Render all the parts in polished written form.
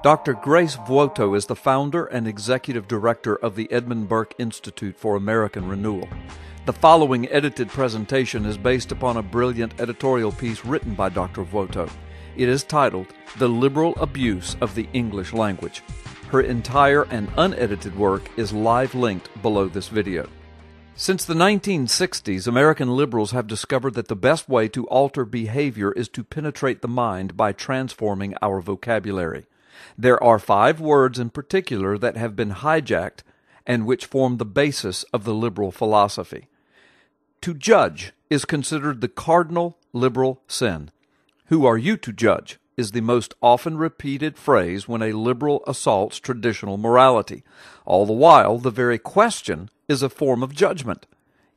Dr. Grace VUOTO is the founder and executive director of the Edmund Burke Institute for American Renewal. The following edited presentation is based upon a brilliant editorial piece written by Dr. VUOTO. It is titled, "The Liberal Abuse of the English Language." Her entire and unedited work is live linked below this video. Since the 1960s, American liberals have discovered that the best way to alter behavior is to penetrate the mind by transforming our vocabulary. There are 5 words in particular that have been hijacked and which form the basis of the liberal philosophy. To judge is considered the cardinal liberal sin. "Who are you to judge?" is the most often repeated phrase when a liberal assaults traditional morality. All the while, the very question is a form of judgment.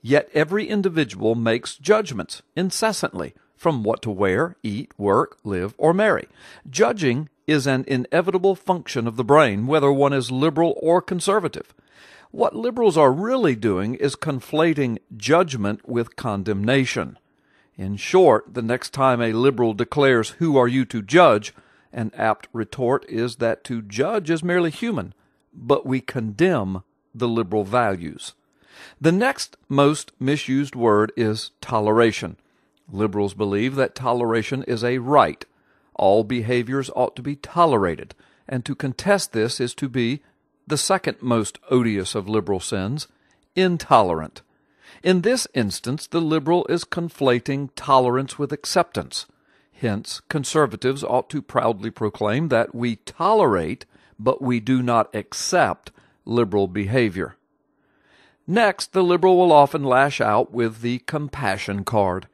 Yet every individual makes judgments incessantly, from what to wear, eat, work, live, or marry. Judging is an inevitable function of the brain, whether one is liberal or conservative. What liberals are really doing is conflating judgment with condemnation. In short, the next time a liberal declares, "Who are you to judge?" an apt retort is that to judge is merely human, but we condemn the liberal values. The next most misused word is toleration. Liberals believe that toleration is a right. All behaviors ought to be tolerated, and to contest this is to be, the second most odious of liberal sins, intolerant. In this instance, the liberal is conflating tolerance with acceptance. Hence, conservatives ought to proudly proclaim that we tolerate, but we do not accept liberal behavior. Next, the liberal will often lash out with the compassion card.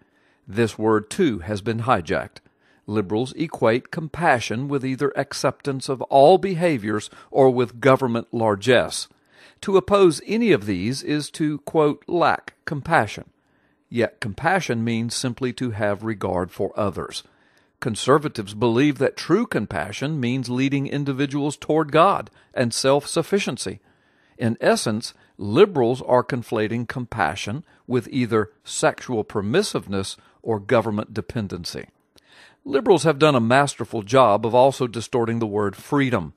This word, too, has been hijacked. Liberals equate compassion with either acceptance of all behaviors or with government largesse. To oppose any of these is to, quote, lack compassion. Yet compassion means simply to have regard for others. Conservatives believe that true compassion means leading individuals toward God and self-sufficiency. In essence, liberals are conflating compassion with either sexual permissiveness or government dependency. Liberals have done a masterful job of also distorting the word freedom.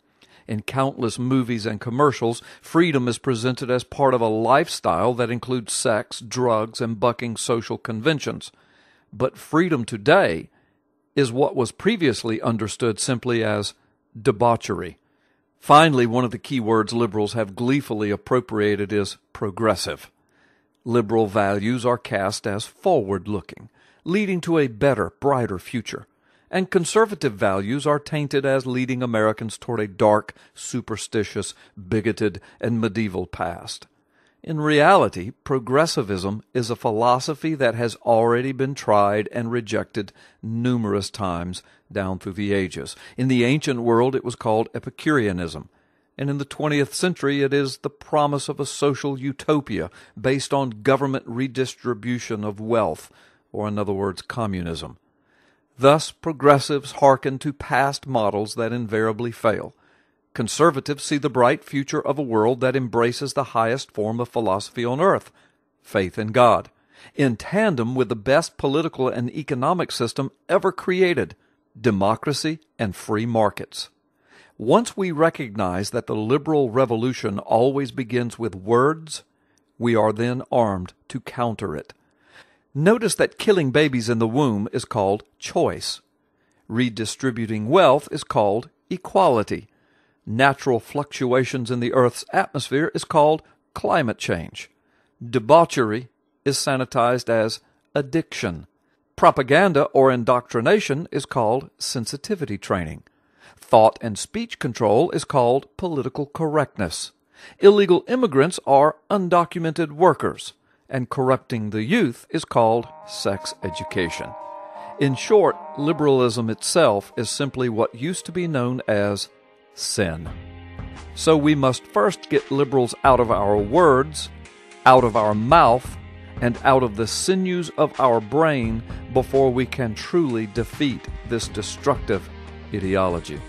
In countless movies and commercials, freedom is presented as part of a lifestyle that includes sex, drugs, and bucking social conventions. But freedom today is what was previously understood simply as debauchery. Finally, one of the key words liberals have gleefully appropriated is progressive. Liberal values are cast as forward-looking, leading to a better, brighter future. And conservative values are tainted as leading Americans toward a dark, superstitious, bigoted, and medieval past. In reality, progressivism is a philosophy that has already been tried and rejected numerous times down through the ages. In the ancient world, it was called Epicureanism, and in the 20th century, it is the promise of a social utopia based on government redistribution of wealth, or in other words, communism. Thus, progressives hearken to past models that invariably fail. Conservatives see the bright future of a world that embraces the highest form of philosophy on earth, faith in God, in tandem with the best political and economic system ever created, democracy and free markets. Once we recognize that the liberal revolution always begins with words, we are then armed to counter it. Notice that killing babies in the womb is called choice. Redistributing wealth is called equality. Natural fluctuations in the Earth's atmosphere is called climate change. Debauchery is sanitized as addiction. Propaganda or indoctrination is called sensitivity training. Thought and speech control is called political correctness. Illegal immigrants are undocumented workers, and corrupting the youth is called sex education. In short, liberalism itself is simply what used to be known as sin. So we must first get liberals out of our words, out of our mouth, and out of the sinews of our brain before we can truly defeat this destructive ideology.